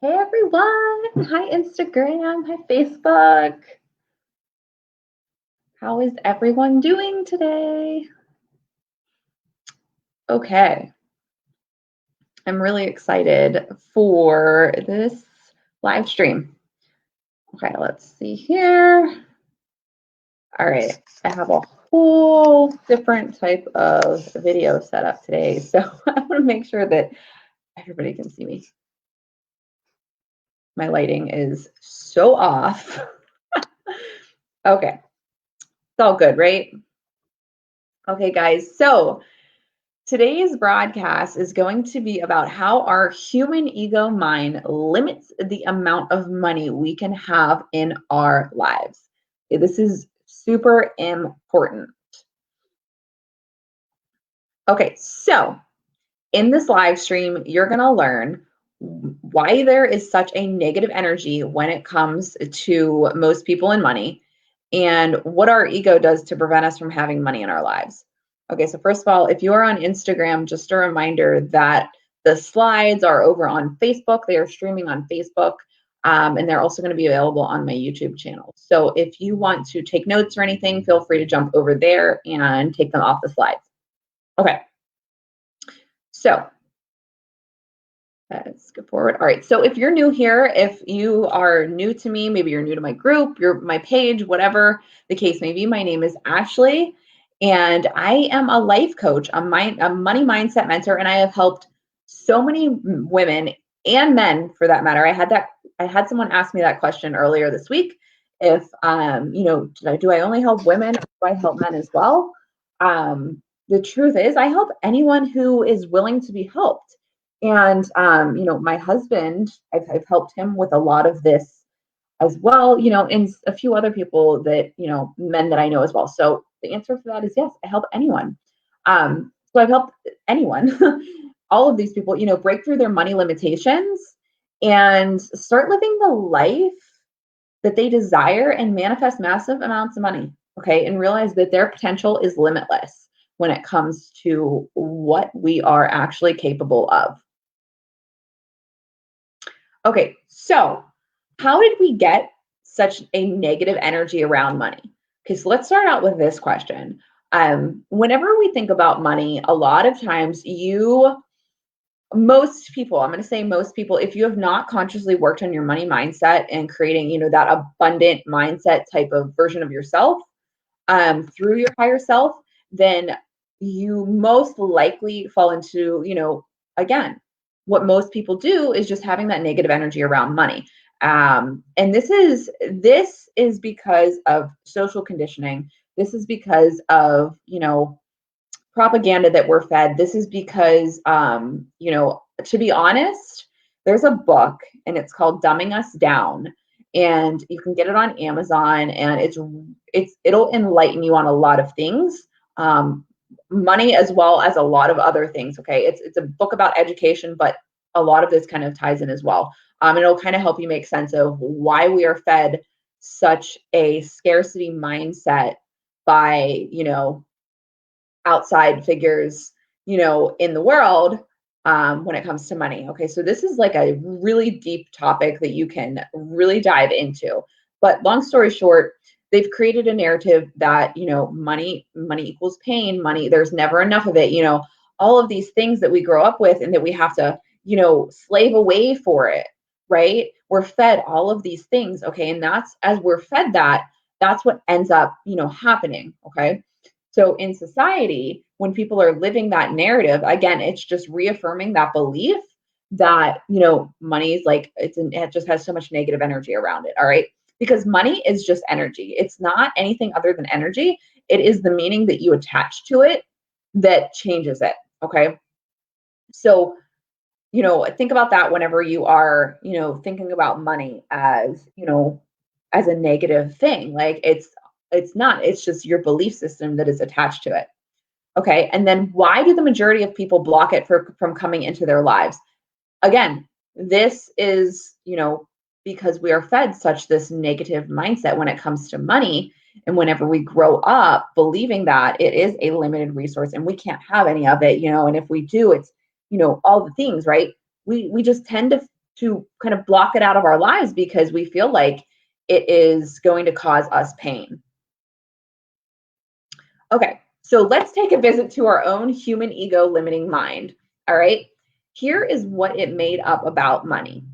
Hey everyone! Hi Instagram, hi Facebook. How is everyone doing today? Okay, I'm really excited for this live stream. Okay, let's see here. All right, I have a whole different type of video set up today, so I want to make sure that everybody can see me. My lighting is so off. Okay, it's all good, right? Okay, guys, so today's broadcast is going to be about how our human ego mind limits the amount of money we can have in our lives. Okay, this is super important. Okay, so in this live stream, you're going to learn why there is such a negative energy when it comes to most people and money, and what our ego does to prevent us from having money in our lives. Okay, so first of all, if you are on Instagram, just a reminder that the slides are over on Facebook. They are streaming on Facebook, and they're also going to be available on my YouTube channel. So if you want to take notes or anything, feel free to jump over there and take them off the slides. Okay, so let's go forward. All right, so if you're new here, if you are new to me, maybe you're new to my group, my page, whatever the case may be, my name is Ashley, and I am a life coach, a money mindset mentor, and I have helped so many women and men, for that matter. I had someone ask me that question earlier this week. If do I only help women, or do I help men as well? The truth is, I help anyone who is willing to be helped. And my husband, I've helped him with a lot of this as well, and a few other people that, men that I know as well. So the answer for that is yes, I help anyone. So I've helped anyone, all of these people, break through their money limitations and start living the life that they desire and manifest massive amounts of money. Okay. And realize that their potential is limitless when it comes to what we are actually capable of. Okay, so how did we get such a negative energy around money? Okay, so let's start out with this question. Whenever we think about money, a lot of times most people, I'm going to say most people, if you have not consciously worked on your money mindset and creating, that abundant mindset type of version of yourself through your higher self, then you most likely fall into, again, what most people do is just having that negative energy around money. And this is because of social conditioning. This is because of, propaganda that we're fed. This is because, to be honest, there's a book and it's called Dumbing Us Down, and you can get it on Amazon, and it'll enlighten you on a lot of things, money as well as a lot of other things. Okay, it's a book about education, but a lot of this kind of ties in as well. And it'll kind of help you make sense of why we are fed such a scarcity mindset by, outside figures, in the world, when it comes to money. Okay, so this is like a really deep topic that you can really dive into. But long story short, they've created a narrative that, money equals pain, money, there's never enough of it, all of these things that we grow up with and that we have to, slave away for it, right? We're fed all of these things, okay? And that's, as we're fed that's what ends up, happening, okay? So in society, when people are living that narrative, again, it's just reaffirming that belief that, money is like, it just has so much negative energy around it. All right. Because money is just energy. It's not anything other than energy. It is the meaning that you attach to it that changes it. Okay. So, think about that whenever you are, thinking about money as, as a negative thing. Like it's not, it's just your belief system that is attached to it. Okay. And then why do the majority of people block it from coming into their lives? Again, this is, because we are fed such this negative mindset when it comes to money. And whenever we grow up believing that it is a limited resource and we can't have any of it, and if we do, it's, all the things, right? We just tend to kind of block it out of our lives because we feel like it is going to cause us pain. Okay, so let's take a visit to our own human ego limiting mind. All right, here is what it made up about money.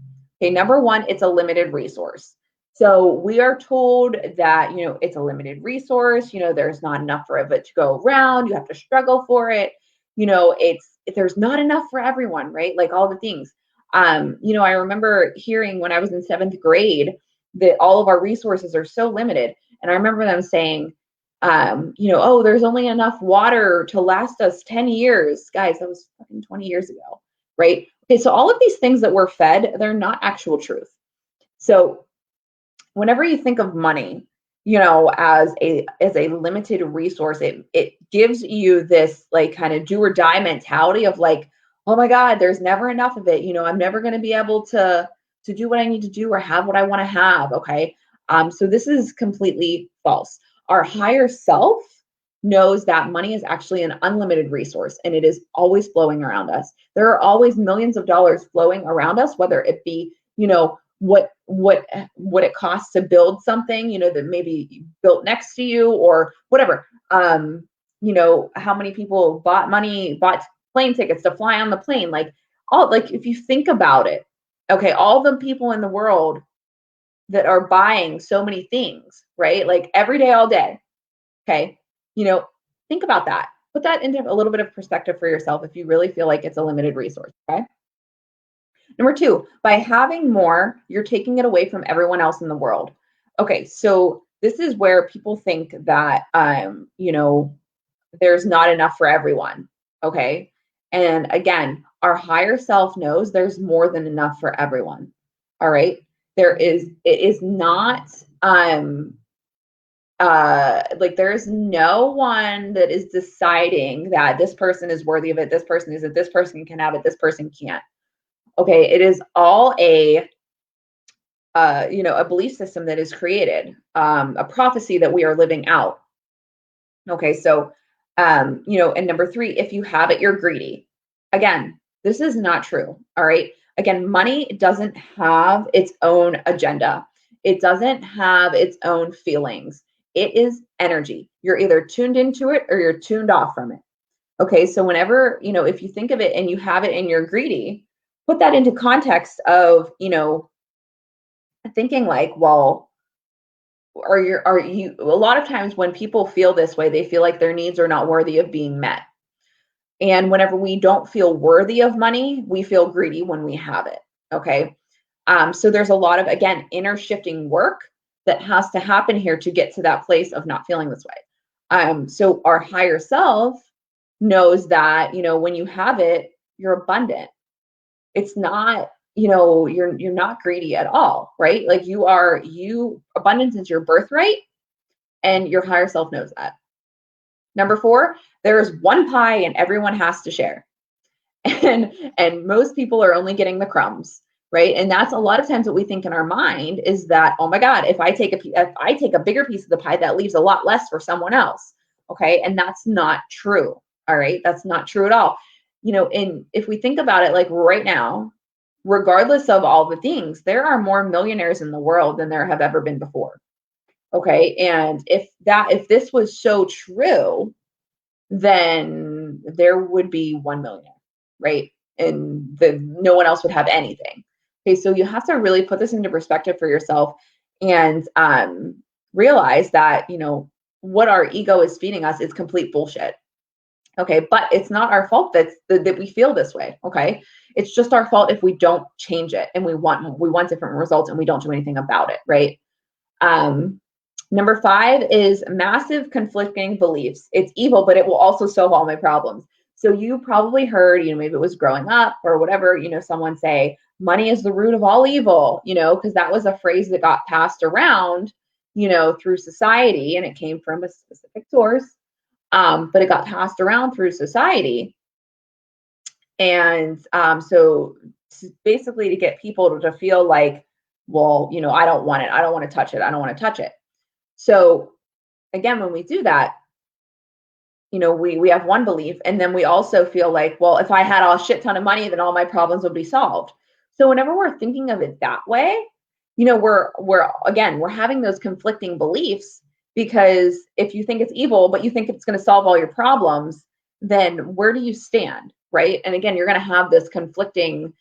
Okay, number one, it's a limited resource. So we are told that, it's a limited resource, there's not enough for it to go around, you have to struggle for it. There's not enough for everyone, right? Like all the things. I remember hearing when I was in 7th grade that all of our resources are so limited. And I remember them saying, oh, there's only enough water to last us 10 years. Guys, that was fucking 20 years ago, right? Okay, so all of these things that we're fed, they're not actual truth. So whenever you think of money, as a limited resource, it gives you this like kind of do or die mentality of like, oh my God, there's never enough of it. I'm never going to be able to do what I need to do or have what I want to have. Okay. So this is completely false. Our higher self knows that money is actually an unlimited resource and it is always flowing around us. There are always millions of dollars flowing around us, whether it be, what it costs to build something, that maybe built next to you or whatever. How many people bought plane tickets to fly on the plane, like if you think about it, okay, all the people in the world that are buying so many things, right? Like every day, all day. Okay. Think about that. Put that into a little bit of perspective for yourself if you really feel like it's a limited resource. Okay. Number two, by having more, you're taking it away from everyone else in the world. Okay. So this is where people think that, there's not enough for everyone. Okay. And again, our higher self knows there's more than enough for everyone. All right. It is not, there's no one that is deciding that this person is worthy of it, this person isn't, this person can have it, this person can't. Okay, it is all a belief system that is created, a prophecy that we are living out. Okay, so and number three, if you have it, you're greedy. Again, this is not true. All right. Again, money doesn't have its own agenda. It doesn't have its own feelings. It is energy. You're either tuned into it or you're tuned off from it. Okay, so whenever, if you think of it and you have it and you're greedy, put that into context of, thinking like, well, are you, a lot of times when people feel this way, they feel like their needs are not worthy of being met. And whenever we don't feel worthy of money, we feel greedy when we have it. Okay. So there's a lot of, again, inner shifting work that has to happen here to get to that place of not feeling this way. So our higher self knows that, when you have it, you're abundant. It's not, you're not greedy at all, right? Like abundance is your birthright and your higher self knows that. Number four, there is one pie and everyone has to share. And most people are only getting the crumbs, right? And that's a lot of times what we think in our mind is that, oh my God, if I take a bigger piece of the pie, that leaves a lot less for someone else. Okay. And that's not true. All right. That's not true at all. And if we think about it, like right now, regardless of all the things, there are more millionaires in the world than there have ever been before. Okay. And if this was so true, then there would be 1 millionaire, right? And no one else would have anything. Okay. So you have to really put this into perspective for yourself and realize that, what our ego is feeding us is complete bullshit. Okay. But it's not our fault that we feel this way. Okay. It's just our fault if we don't change it and we want different results and we don't do anything about it. Right. Number five is massive conflicting beliefs. It's evil, but it will also solve all my problems. So you probably heard, maybe it was growing up or whatever, someone say, money is the root of all evil, because that was a phrase that got passed around, through society, and it came from a specific source, but it got passed around through society. And so basically to get people to feel like, well, I don't want it. I don't want to touch it. I don't want to touch it. So again, when we do that, we have one belief, and then we also feel like, well, if I had a shit ton of money, then all my problems would be solved. So whenever we're thinking of it that way, we're having those conflicting beliefs, because if you think it's evil, but you think it's going to solve all your problems, then where do you stand, right? And again, you're going to have this conflicting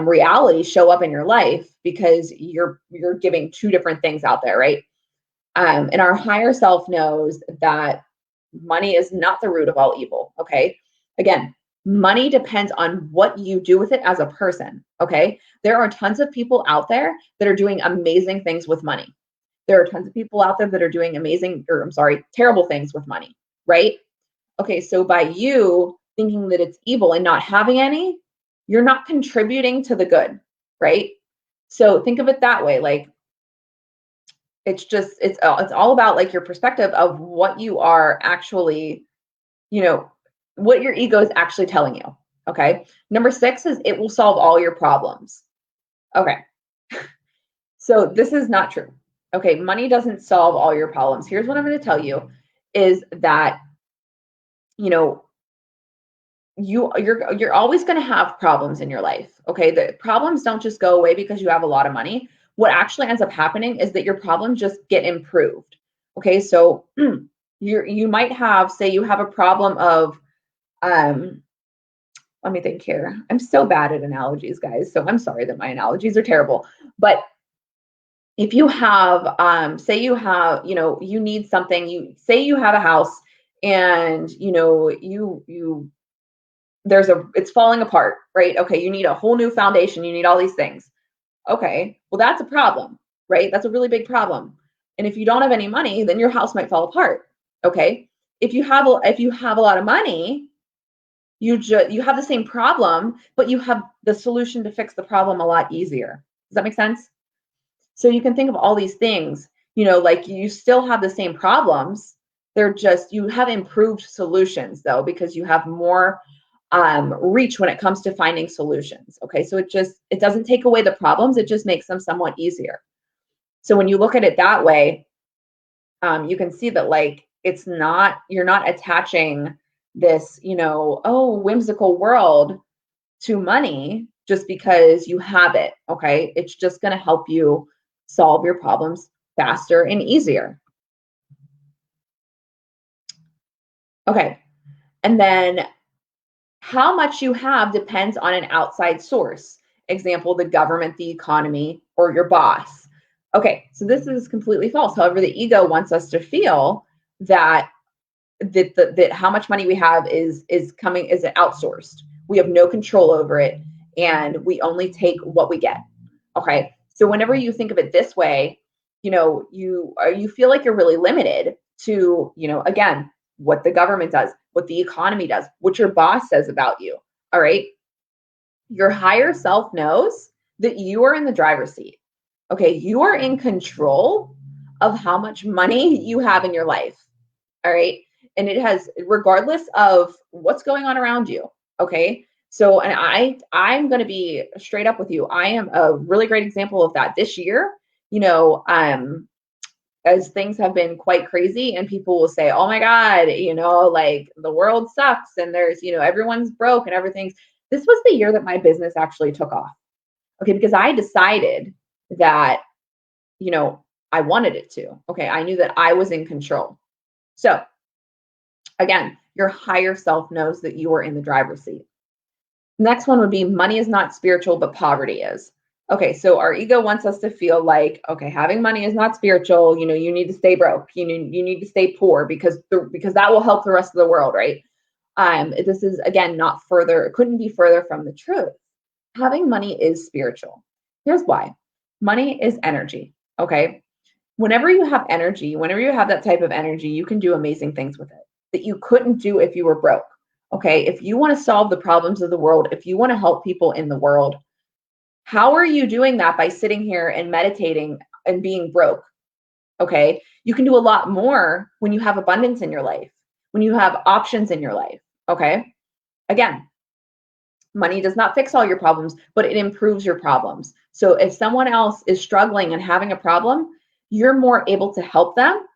reality show up in your life, because you're giving two different things out there, right? And our higher self knows that money is not the root of all evil. Okay. Again, money depends on what you do with it as a person. Okay. There are tons of people out there that are doing amazing things with money. There are tons of people out there that are doing terrible things with money. Right. Okay. So by you thinking that it's evil and not having any, you're not contributing to the good. Right. So think of it that way. Like, it's all about like your perspective of what you are actually, you know, what your ego is actually telling you. Okay. Number 6 is it will solve all your problems. Okay. So this is not true. Okay. Money doesn't solve all your problems. Here's what I'm going to tell you is that, you know, you're always going to have problems in your life. Okay. The problems don't just go away because you have a lot of money. What actually ends up happening is that your problems just get improved. Okay. So you might have, say you have a problem of, let me think here. I'm so bad at analogies, guys. So I'm sorry that my analogies are terrible. But if you have, say you have, you need something, say you have a house and, it's falling apart, right? Okay, you need a whole new foundation, you need all these things. Okay, well, that's a problem, right? That's a really big problem. And if you don't have any money, then your house might fall apart. Okay, if you have a lot of money, you have the same problem, but you have the solution to fix the problem a lot easier. Does that make sense? So you can think of all these things, like you still have the same problems. They're just, you have improved solutions though, because you have more reach when it comes to finding solutions. Okay, so it doesn't take away the problems, it just makes them somewhat easier. So when you look at it that way, you can see that like you're not attaching this, whimsical world to money just because you have it. Okay, it's just going to help you solve your problems faster and easier. Okay, and then how much you have depends on an outside source. Example, the government, the economy, or your boss. Okay, so this is completely false. However, the ego wants us to feel that how much money we have is outsourced. We have no control over it, and we only take what we get. Okay, so whenever you think of it this way, you feel like you're really limited to, again, what the government does, what the economy does, what your boss says about you. All right. Your higher self knows that you are in the driver's seat. Okay. You are in control of how much money you have in your life. All right. And it has, regardless of what's going on around you. Okay. So, and I'm going to be straight up with you. I am a really great example of that this year. As things have been quite crazy and people will say, oh my God, like the world sucks and there's, everyone's broke and everything's, this was the year that my business actually took off. Okay. Because I decided that, I wanted it to. Okay. I knew that I was in control. So again, your higher self knows that you are in the driver's seat. Next one would be money is not spiritual, but poverty is. Okay, so our ego wants us to feel like, okay, having money is not spiritual. You need to stay broke. You need to stay poor because that will help the rest of the world, right? This is again it couldn't be further from the truth. Having money is spiritual. Here's why. Money is energy. Okay, whenever you have energy, whenever you have that type of energy, you can do amazing things with it that you couldn't do if you were broke. Okay, if you want to solve the problems of the world, if you want to help people in the world, how are you doing that by sitting here and meditating and being broke? Okay, you can do a lot more when you have abundance in your life, when you have options in your life. Okay, again, money does not fix all your problems, but it improves your problems. So if someone else is struggling and having a problem, you're more able to help them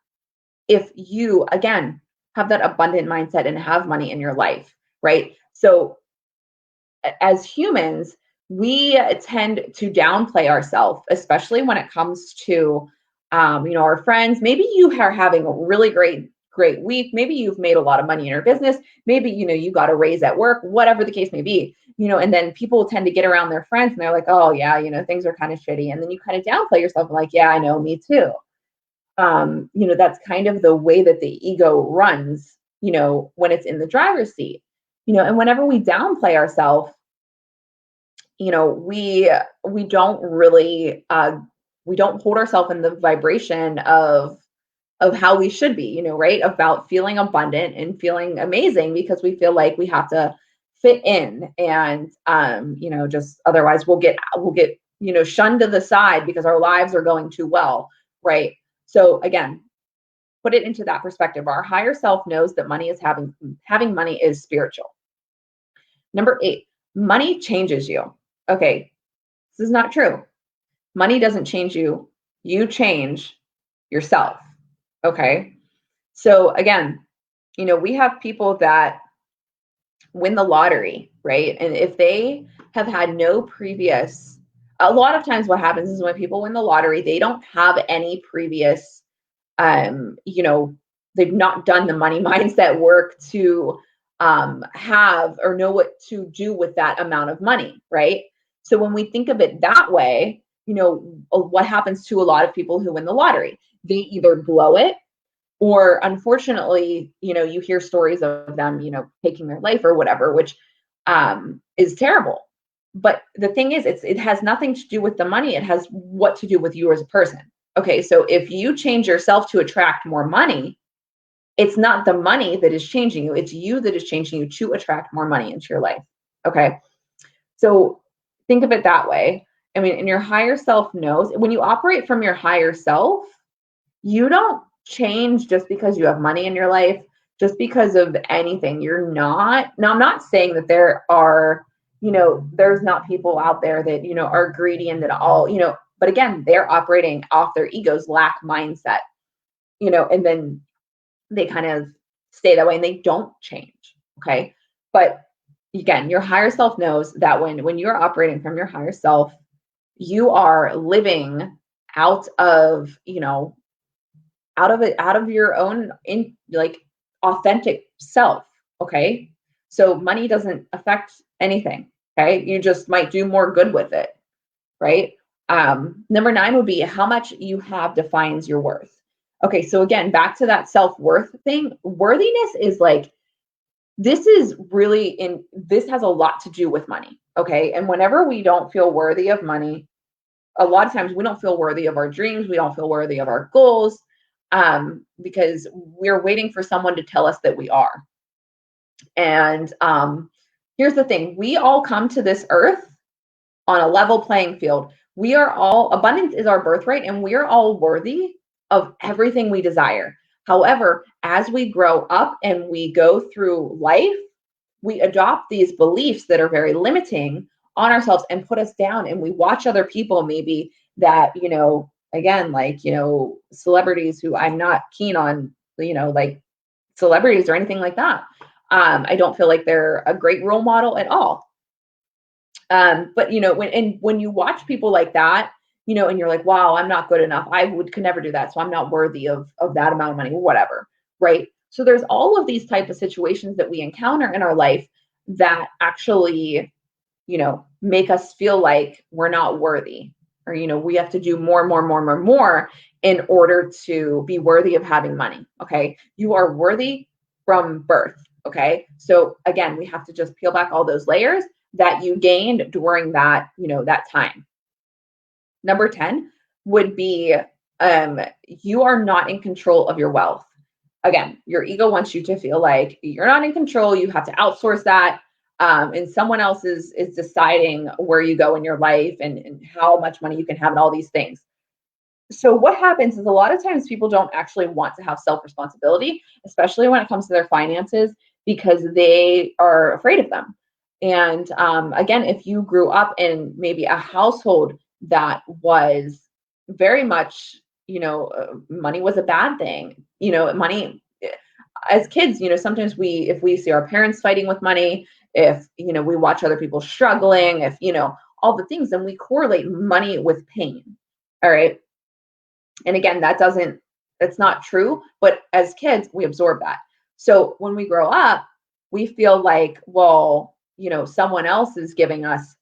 if you, again, have that abundant mindset and have money in your life, right? So as humans, we tend to downplay ourselves, especially when it comes to, our friends. Maybe you are having a really great week. Maybe you've made a lot of money in your business. Maybe, you got a raise at work, whatever the case may be, and then people tend to get around their friends and they're like, oh yeah, things are kind of shitty. And then you kind of downplay yourself and like, yeah, I know, me too. That's kind of the way that the ego runs, when it's in the driver's seat, and whenever we downplay ourselves, we don't really we don't hold ourselves in the vibration of how we should be, right? About feeling abundant and feeling amazing, because we feel like we have to fit in, and just otherwise we'll get shunned to the side because our lives are going too well, right? So again, put it into that perspective. Our higher self knows that having money is spiritual. Number 8, money changes you. Okay, this is not true. Money doesn't change you. You change yourself. Okay. So again, we have people that win the lottery, right? And if they have had no previous, a lot of times what happens is when people win the lottery, they don't have any previous, they've not done the money mindset work to have or know what to do with that amount of money, right? So when we think of it that way, what happens to a lot of people who win the lottery? They either blow it, or unfortunately, you hear stories of them, taking their life or whatever, which is terrible. But the thing is, it has nothing to do with the money. It has what to do with you as a person. Okay, so if you change yourself to attract more money, it's not the money that is changing you. It's you that is changing you to attract more money into your life. Okay, so think of it that way. I mean, and your higher self knows when you operate from your higher self, you don't change just because you have money in your life, just because of anything. You're not. Now, I'm not saying that there are, there's not people out there that, are greedy and that all, but again, they're operating off their ego's lack mindset, and then they kind of stay that way and they don't change. Okay. But again, your higher self knows that when you're operating from your higher self, you are living out of, out of your own authentic self. Okay. So money doesn't affect anything. Okay. You just might do more good with it. Right. Number 9 would be how much you have defines your worth. Okay. So again, back to that self-worth thing, worthiness is this has a lot to do with money. Okay. And whenever we don't feel worthy of money, a lot of times we don't feel worthy of our dreams. We don't feel worthy of our goals, because we're waiting for someone to tell us that we are. And here's the thing. We all come to this earth on a level playing field. Abundance is our birthright, and we are all worthy of everything we desire. However, as we grow up and we go through life, we adopt these beliefs that are very limiting on ourselves and put us down. And we watch other people maybe that, again, celebrities who I'm not keen on, celebrities or anything like that. I don't feel like they're a great role model at all. But when you watch people like that, and you're like, wow, I'm not good enough. Could never do that. So I'm not worthy of that amount of money, whatever. Right. So there's all of these type of situations that we encounter in our life that actually, make us feel like we're not worthy, or, we have to do more in order to be worthy of having money. Okay. You are worthy from birth. Okay. So again, we have to just peel back all those layers that you gained during that, that time. Number 10 would be, you are not in control of your wealth. Again, your ego wants you to feel like you're not in control. You have to outsource that. And someone else is deciding where you go in your life and how much money you can have and all these things. So what happens is a lot of times people don't actually want to have self-responsibility, especially when it comes to their finances, because they are afraid of them. And again, if you grew up in maybe a household that was very much, money was a bad thing, money as kids, sometimes if we see our parents fighting with money, if, we watch other people struggling, if, all the things, and we correlate money with pain. All right. And again, that's not true, but as kids, we absorb that. So when we grow up, we feel like, well, someone else is giving us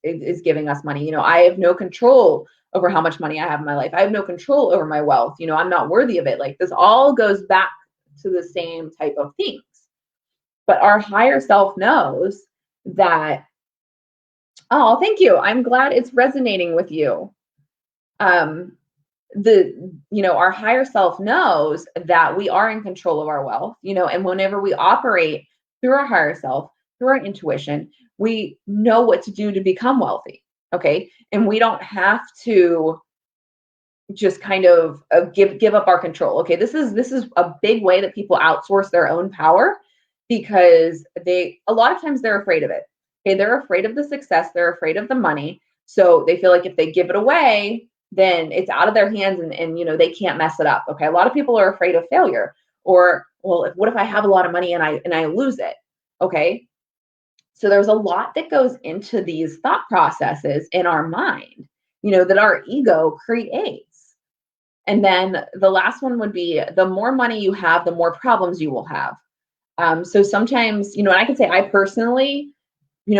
money. I have no control over how much money I have in my life. I have no control over my wealth. I'm not worthy of it. Like, this all goes back to the same type of things. But our higher self knows that, oh, thank you. I'm glad it's resonating with you. Our higher self knows that we are in control of our wealth, and whenever we operate through our higher self, through our intuition, we know what to do to become wealthy. Okay. And we don't have to just kind of give up our control. Okay. This is a big way that people outsource their own power, because a lot of times they're afraid of it. Okay. They're afraid of the success. They're afraid of the money. So they feel like if they give it away, then it's out of their hands, and they can't mess it up. Okay. A lot of people are afraid of failure, or, well, what if I have a lot of money and I lose it? Okay. So there's a lot that goes into these thought processes in our mind, that our ego creates. And then the last one would be, the more money you have, the more problems you will have. So sometimes, and I can say I personally,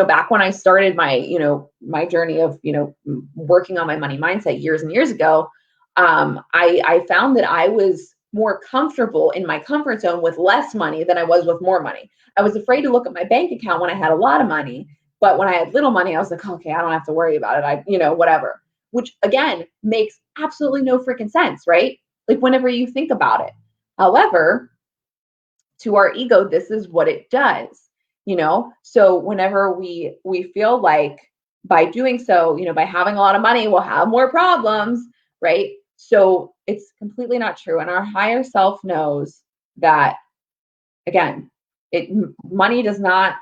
back when I started my journey of, working on my money mindset years and years ago, I found that I was more comfortable in my comfort zone with less money than I was with more money. I was afraid to look at my bank account when I had a lot of money, but when I had little money, I was like, okay, I don't have to worry about it. Whatever, which again, makes absolutely no freaking sense, right? Like, whenever you think about it. However, to our ego, this is what it does. So whenever we feel like by doing so, by having a lot of money, we'll have more problems, right? So it's completely not true. And our higher self knows that, again, money does not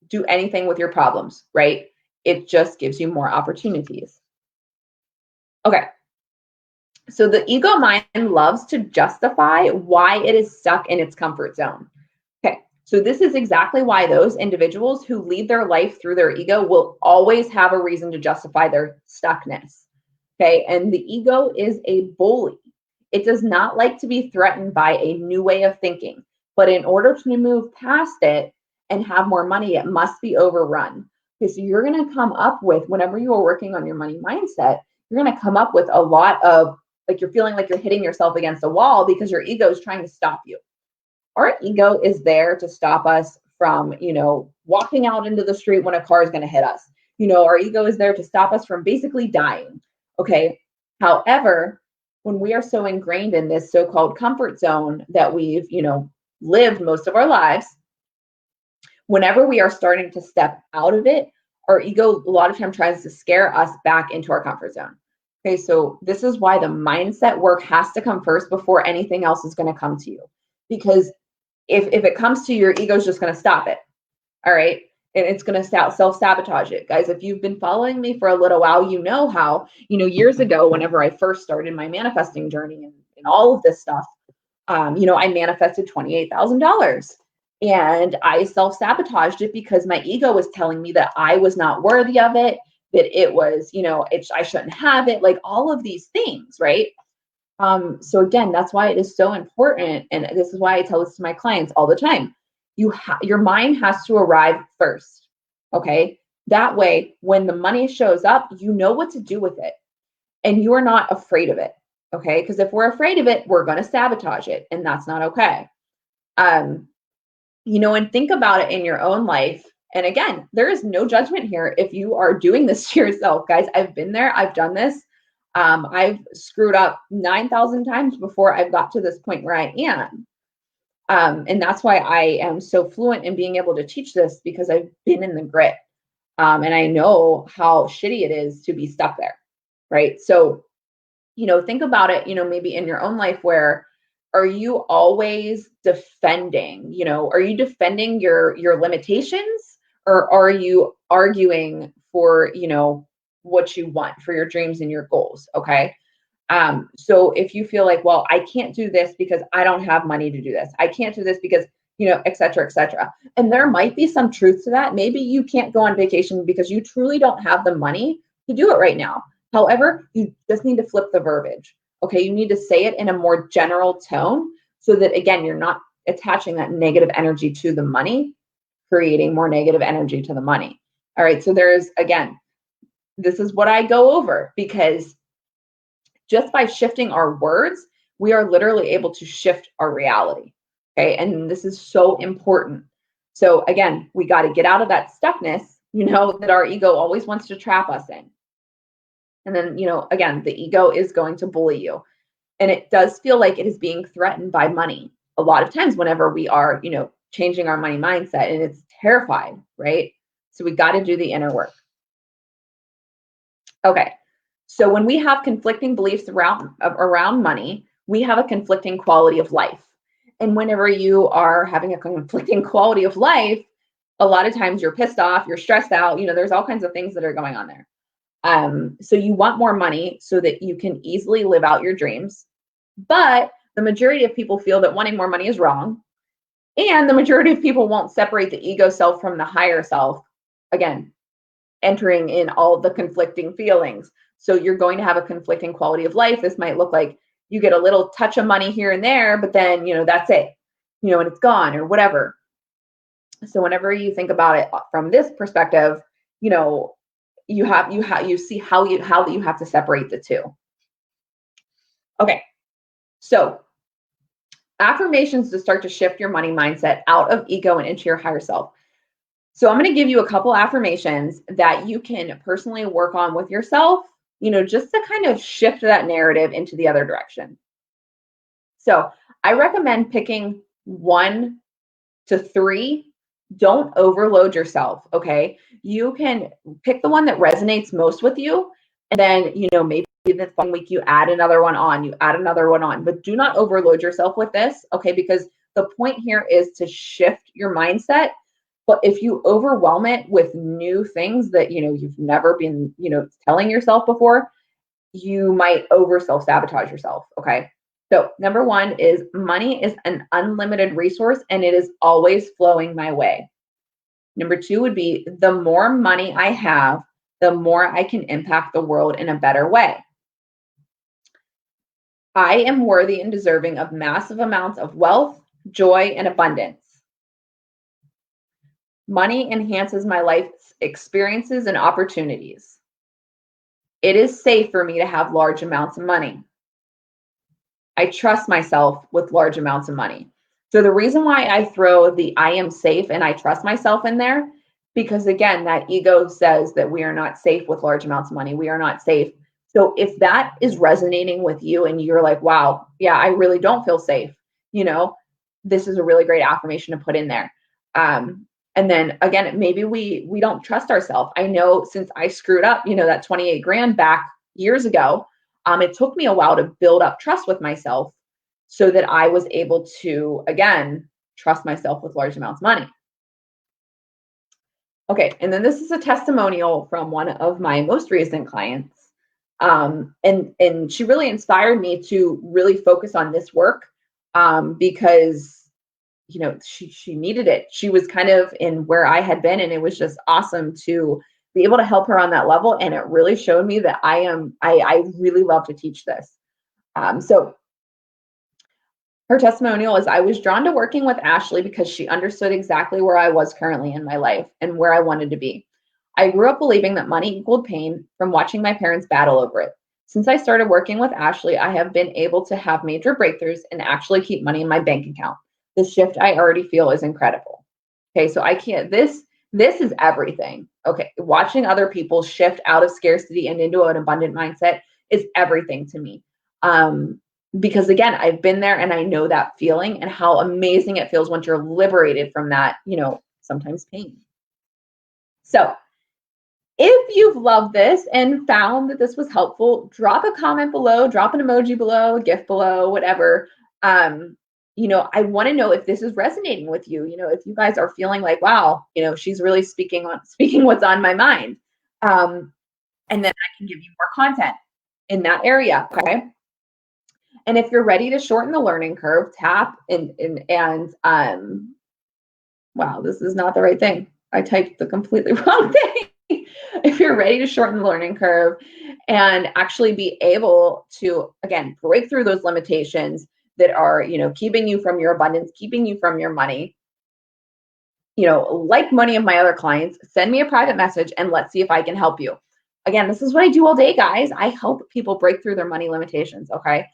do anything with your problems, right? It just gives you more opportunities. Okay. So the ego mind loves to justify why it is stuck in its comfort zone. Okay. So this is exactly why those individuals who lead their life through their ego will always have a reason to justify their stuckness. Okay. And the ego is a bully. It does not like to be threatened by a new way of thinking, but in order to move past it and have more money, it must be overrun. Okay. So you're going to come up with, whenever you are working on your money mindset, you're going to come up with a lot of, like, you're feeling like you're hitting yourself against a wall because your ego is trying to stop you. Our ego is there to stop us from, walking out into the street when a car is going to hit us. Our ego is there to stop us from basically dying. Okay. However, when we are so ingrained in this so-called comfort zone that we've, lived most of our lives, whenever we are starting to step out of it, our ego a lot of time tries to scare us back into our comfort zone. Okay, so this is why the mindset work has to come first before anything else is going to come to you. Because if it comes to you, your ego is just going to stop it. All right. And it's going to self-sabotage it. Guys, if you've been following me for a little while, you know how, years ago, whenever I first started my manifesting journey and all of this stuff, I manifested $28,000. And I self-sabotaged it because my ego was telling me that I was not worthy of it, that it was, I shouldn't have it, like all of these things, right? So again, that's why it is so important. And this is why I tell this to my clients all the time. Your mind has to arrive first. Okay. That way, when the money shows up, you know what to do with it and you are not afraid of it. Okay. Because if we're afraid of it, we're going to sabotage it, and that's not okay. And think about it in your own life. And again, there is no judgment here if you are doing this to yourself, guys. I've been there. I've done this. I've screwed up 9,000 times before I've got to this point where I am. And that's why I am so fluent in being able to teach this, because I've been in the grit. And I know how shitty it is to be stuck there. Right. So, think about it, maybe in your own life, where are you always defending, are you defending your limitations, or are you arguing for, what you want for your dreams and your goals? Okay. So if you feel like, well, I can't do this because I don't have money to do this. I can't do this because, et cetera, et cetera. And there might be some truth to that. Maybe you can't go on vacation because you truly don't have the money to do it right now. However, you just need to flip the verbiage. Okay, you need to say it in a more general tone so that, again, you're not attaching that negative energy to the money, creating more negative energy to the money. All right, so there's, again, this is what I go over, because just by shifting our words, we are literally able to shift our reality. Okay, and this is so important. So again, we got to get out of that stuckness, that our ego always wants to trap us in. And then, again, the ego is going to bully you. And it does feel like it is being threatened by money a lot of times whenever we are, changing our money mindset, and it's terrified, right? So we got to do the inner work. Okay. So when we have conflicting beliefs around money, we have a conflicting quality of life. And whenever you are having a conflicting quality of life, a lot of times you're pissed off, you're stressed out, there's all kinds of things that are going on there. So you want more money so that you can easily live out your dreams. But the majority of people feel that wanting more money is wrong. And the majority of people won't separate the ego self from the higher self. Again, entering in all the conflicting feelings. So you're going to have a conflicting quality of life. This might look like you get a little touch of money here and there, but then, that's it, and it's gone or whatever. So whenever you think about it from this perspective, you see how you have to separate the two. Okay. So affirmations to start to shift your money mindset out of ego and into your higher self. So I'm going to give you a couple affirmations that you can personally work on with yourself, just to kind of shift that narrative into the other direction. So I recommend picking 1 to 3. Don't overload yourself, okay? You can pick the one that resonates most with you, and then, maybe the following week you add another one on, but do not overload yourself with this, okay? Because the point here is to shift your mindset. But if you overwhelm it with new things that, you've never been, telling yourself before, you might over self-sabotage yourself, okay? So number 1 is money is an unlimited resource and it is always flowing my way. Number 2 would be the more money I have, the more I can impact the world in a better way. I am worthy and deserving of massive amounts of wealth, joy, and abundance. Money enhances my life's experiences and opportunities. It is safe for me to have large amounts of money. I trust myself with large amounts of money. So the reason why I throw the I am safe and I trust myself in there, because again, that ego says that we are not safe with large amounts of money. We are not safe. So if that is resonating with you and you're like, wow, yeah, I really don't feel safe, this is a really great affirmation to put in there. And then again, maybe we don't trust ourselves. I know since I screwed up, that 28 grand back years ago, it took me a while to build up trust with myself so that I was able to, again, trust myself with large amounts of money. Okay, and then this is a testimonial from one of my most recent clients. And she really inspired me to really focus on this work because she needed it. She was kind of in where I had been, and it was just awesome to be able to help her on that level. And it really showed me that I really love to teach this. So her testimonial is, I was drawn to working with Ashley because she understood exactly where I was currently in my life and where I wanted to be. I grew up believing that money equaled pain from watching my parents battle over it. Since I started working with Ashley, I have been able to have major breakthroughs and actually keep money in my bank account. The shift I already feel is incredible. Okay, so this is everything. Okay, watching other people shift out of scarcity and into an abundant mindset is everything to me. Because again, I've been there and I know that feeling and how amazing it feels once you're liberated from that, sometimes pain. So if you've loved this and found that this was helpful, drop a comment below, drop an emoji below, a gift below, whatever. I want to know if this is resonating with you. If you guys are feeling like, wow, she's really speaking what's on my mind. And then I can give you more content in that area. Okay. And if you're ready to shorten the learning curve, tap wow, this is not the right thing. I typed the completely wrong thing. if you're ready to shorten the learning curve and actually be able to, again, break through those limitations that are, keeping you from your abundance, keeping you from your money, like many of my other clients, send me a private message and let's see if I can help you. Again, this is what I do all day, guys. I help people break through their money limitations. Okay.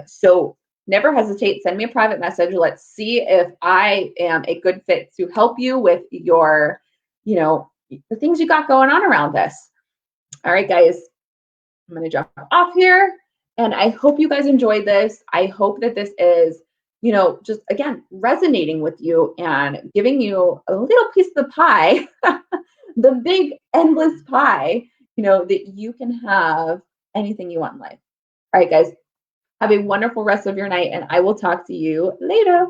So never hesitate. Send me a private message. Let's see if I am a good fit to help you with your, the things you got going on around this. All right, guys, I'm going to jump off here. And I hope you guys enjoyed this. I hope that this is, just again, resonating with you and giving you a little piece of the pie, the big endless pie, that you can have anything you want in life. All right, guys, have a wonderful rest of your night, and I will talk to you later.